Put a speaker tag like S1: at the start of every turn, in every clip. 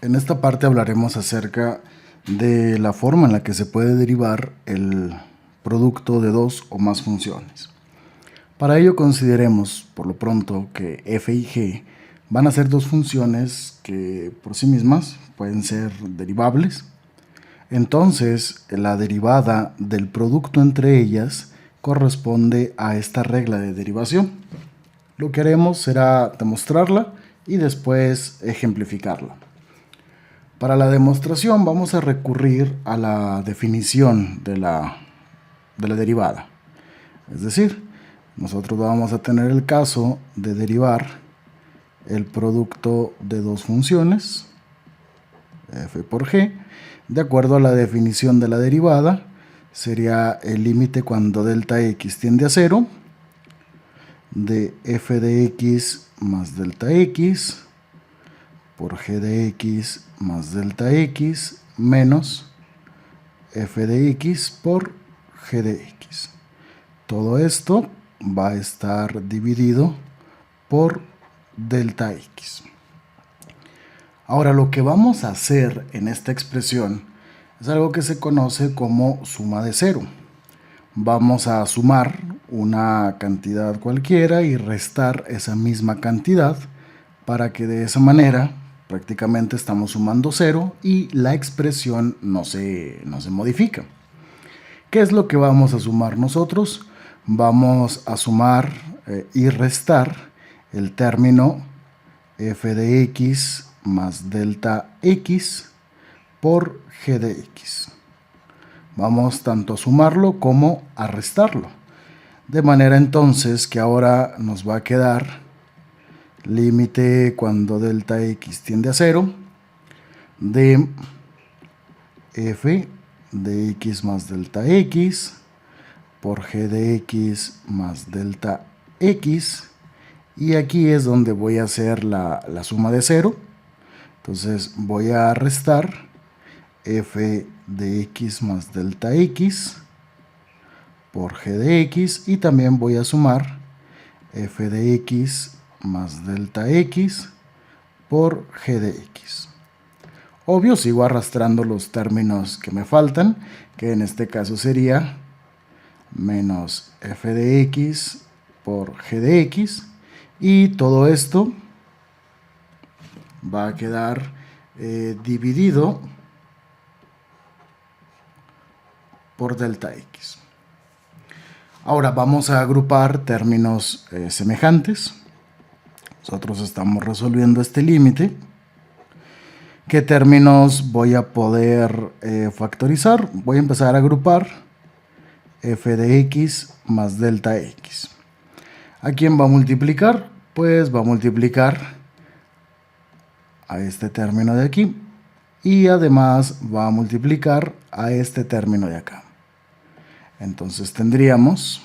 S1: En esta parte hablaremos acerca de la forma en la que se puede derivar el producto de dos o más funciones. Para ello consideremos por lo pronto que f y g van a ser dos funciones que por sí mismas pueden ser derivables. Entonces la derivada del producto entre ellas corresponde a esta regla de derivación. Lo que haremos será demostrarla y después ejemplificarla. Para la demostración vamos a recurrir a la definición de la derivada. Es decir, nosotros vamos a tener el caso de derivar el producto de dos funciones, f por g, de acuerdo a la definición de la derivada. Sería el límite cuando delta x tiende a 0 de f de x más delta x por g de x más delta x menos f de x por g de x. Todo esto va a estar dividido por delta x. Ahora, lo que vamos a hacer en esta expresión es algo que se conoce como suma de cero. Vamos a sumar una cantidad cualquiera y restar esa misma cantidad para que de esa manera prácticamente estamos sumando cero y la expresión no se modifica. ¿Qué es lo que vamos a sumar nosotros? Vamos a sumar y restar el término f de x más delta x por g de x. Vamos tanto a sumarlo como a restarlo. De manera entonces que ahora nos va a quedar límite cuando delta x tiende a 0 de f de x más delta x por g de x más delta x, y aquí es donde voy a hacer la suma de 0. Entonces voy a restar f de x más delta x por g de x y también voy a sumar f de x más delta x por g de x. Obvio, sigo arrastrando los términos que me faltan, que en este caso sería menos f de x por g de x, y todo esto va a quedar dividido por delta x. Ahora vamos a agrupar términos semejantes. Nosotros estamos resolviendo este límite. ¿Qué términos voy a poder factorizar? Voy a empezar a agrupar f de x más delta x. ¿A quién va a multiplicar? Pues va a multiplicar a este término de aquí y además va a multiplicar a este término de acá. Entonces tendríamos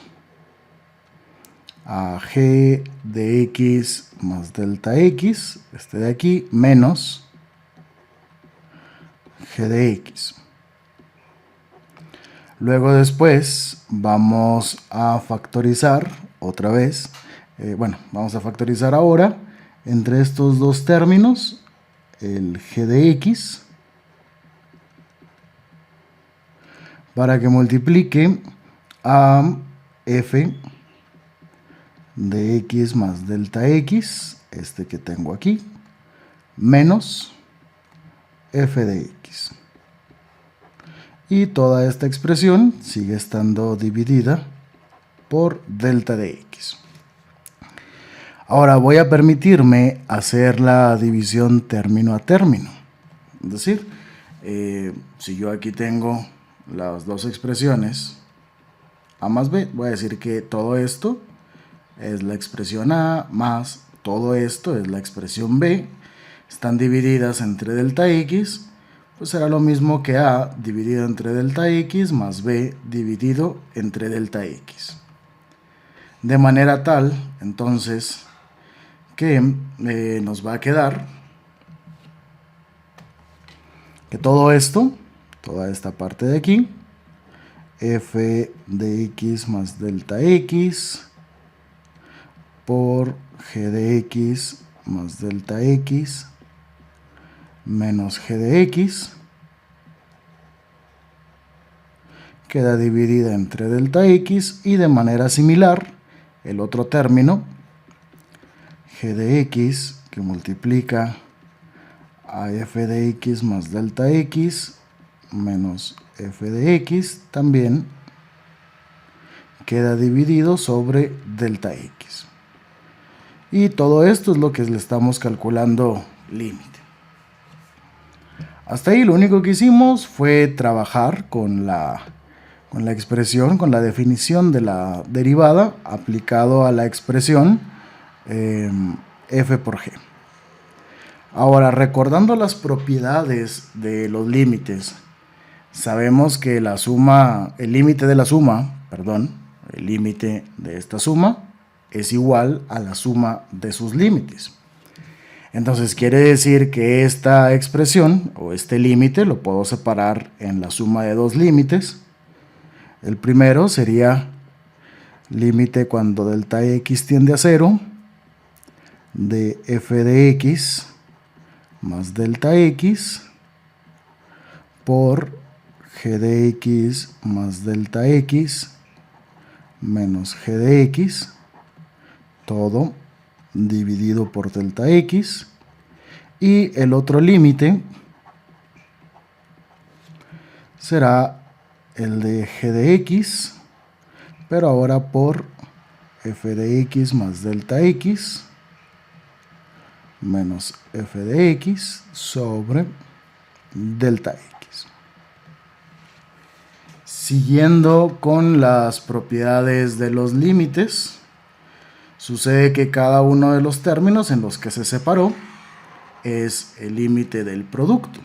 S1: a g de x más delta x, este de aquí, menos g de x. Luego después vamos a factorizar otra vez. Vamos a factorizar ahora entre estos dos términos el g de x para que multiplique a f de x más delta x, este que tengo aquí, menos f de x. Y toda esta expresión sigue estando dividida por delta de x. Ahora voy a permitirme hacer la división término a término. Es decir, si yo aquí tengo las dos expresiones a más b, voy a decir que todo esto es la expresión a más todo esto es la expresión b. Están divididas entre delta x, pues será lo mismo que a dividido entre delta x más b dividido entre delta x. De manera tal, entonces, que nos va a quedar que todo esto, toda esta parte de aquí, f de x más delta x por g de x más delta x menos g de x queda dividida entre delta x, y de manera similar el otro término, g de x, que multiplica a f de x más delta x menos f de x, también queda dividido sobre delta x. Y todo esto es lo que le estamos calculando límite. Hasta ahí lo único que hicimos fue trabajar con la expresión, con la definición de la derivada aplicado a la expresión f por g. Ahora, recordando las propiedades de los límites, sabemos que el límite de esta suma es igual a la suma de sus límites. Entonces quiere decir que esta expresión o este límite lo puedo separar en la suma de dos límites. El primero sería límite cuando delta x tiende a 0 de f de x más delta x por g de x más delta x menos g de x, todo dividido por delta x. Y el otro límite será el de g de x, pero ahora por f de x más delta x menos f de x sobre delta x. Siguiendo con las propiedades de los límites, sucede que cada uno de los términos en los que se separó es el límite del producto.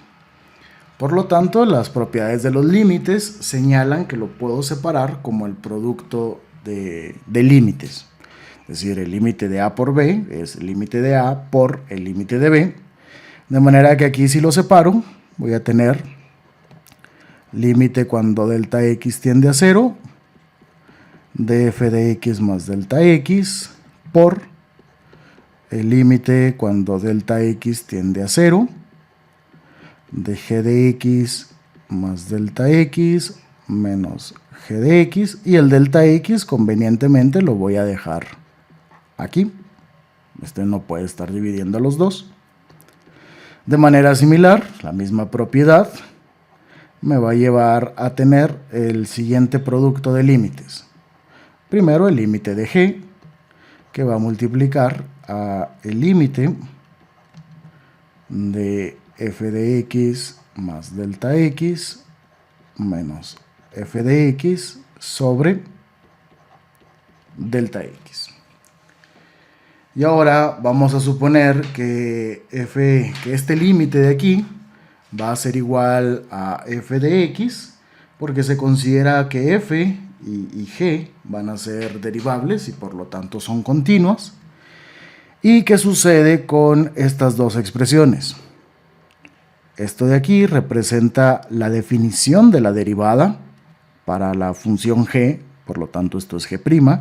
S1: Por lo tanto, las propiedades de los límites señalan que lo puedo separar como el producto de límites. Es decir, el límite de a por b es el límite de a por el límite de b. De manera que aquí, si lo separo, voy a tener límite cuando delta x tiende a 0 de f de x más delta x por el límite cuando delta x tiende a 0 de g de x más delta x menos g de x, y el delta x convenientemente lo voy a dejar aquí. No puede estar dividiendo los dos. De manera similar, la misma propiedad me va a llevar a tener el siguiente producto de límites. Primero el límite de g, que va a multiplicar a el límite de f de x más delta x menos f de x sobre delta x. Y ahora vamos a suponer que este límite de aquí va a ser igual a f de x, porque se considera que f y g van a ser derivables y por lo tanto son continuas. ¿Y qué sucede con estas dos expresiones? Esto de aquí representa la definición de la derivada para la función g, por lo tanto esto es g',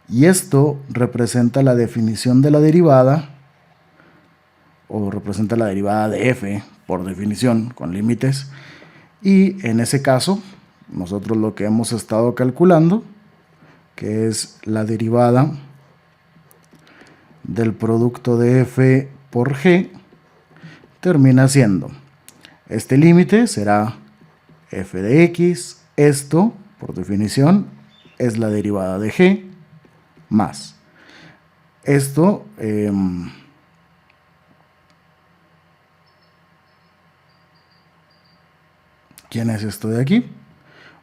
S1: y esto representa la definición de la derivada, o representa la derivada de f, por definición, con límites, y en ese caso, nosotros lo que hemos estado calculando, que es la derivada del producto de f por g, termina siendo, este límite será f de x, esto, por definición, es la derivada de g, más esto, ¿quién es esto de aquí?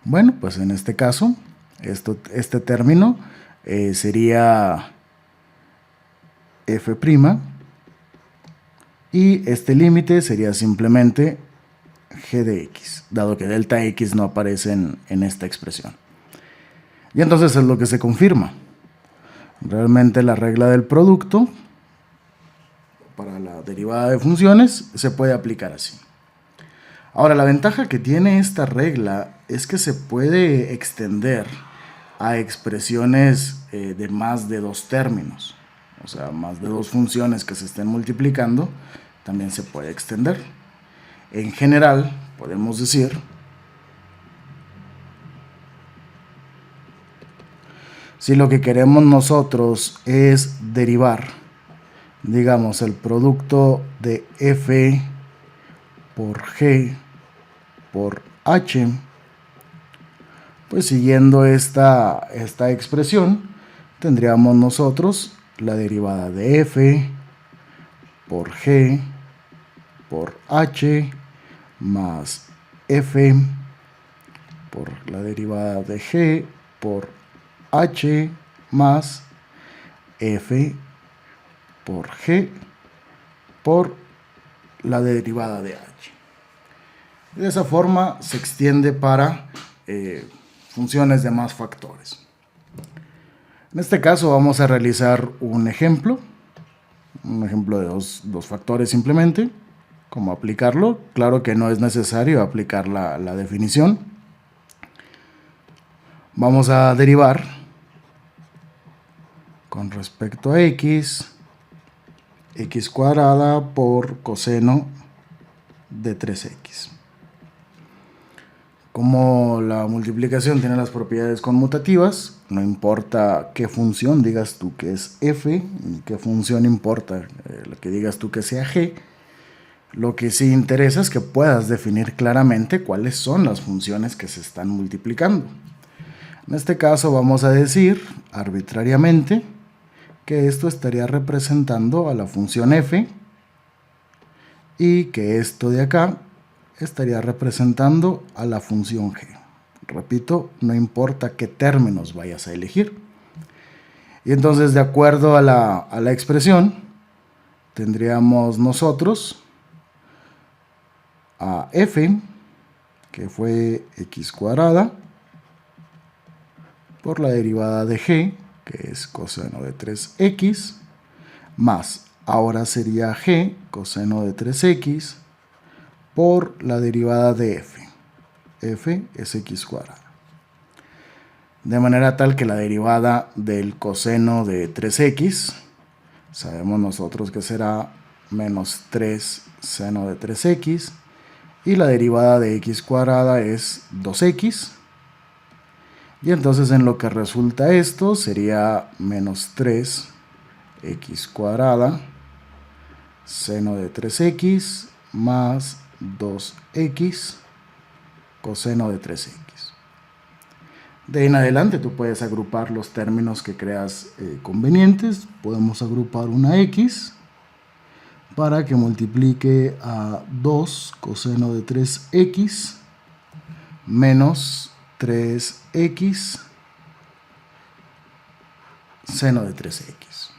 S1: Bueno, pues en este caso, este término sería f', y este límite sería simplemente g de x, dado que delta x no aparece en esta expresión. Y entonces es lo que se confirma. Realmente la regla del producto para la derivada de funciones se puede aplicar así. Ahora, la ventaja que tiene esta regla es que se puede extender a expresiones de más de dos términos, o sea, más de dos funciones que se estén multiplicando. también se puede extender. En general, podemos decir si lo que queremos nosotros es derivar, digamos, el producto de f por g por h, pues siguiendo esta expresión, tendríamos nosotros la derivada de f por g por h más f por la derivada de g por h más f por g por la derivada de h. De esa forma se extiende para funciones de más factores. En este caso vamos a realizar un ejemplo de dos factores simplemente. ¿Cómo aplicarlo? Claro que no es necesario aplicar la definición. Vamos a derivar con respecto a x cuadrada por coseno de 3x. Como la multiplicación tiene las propiedades conmutativas, no importa qué función digas tú que es f, ni qué función importa lo que digas tú que sea g, lo que sí interesa es que puedas definir claramente cuáles son las funciones que se están multiplicando. En este caso vamos a decir arbitrariamente que esto estaría representando a la función f y que esto de acá estaría representando a la función g. Repito, no importa qué términos vayas a elegir. Y entonces, de acuerdo a la expresión, tendríamos nosotros a f, que fue x cuadrada, por la derivada de g, que es coseno de 3x, más, ahora sería g, coseno de 3x, por la derivada de f. F es x cuadrada. De manera tal que la derivada del coseno de 3x, sabemos nosotros que será menos 3 seno de 3x, y la derivada de x cuadrada es 2x, y entonces en lo que resulta esto sería menos 3 x cuadrada seno de 3x más 2x coseno de 3x. De ahí en adelante tú puedes agrupar los términos que creas convenientes. Podemos agrupar una x para que multiplique a 2 coseno de 3x menos 3x seno de 3x.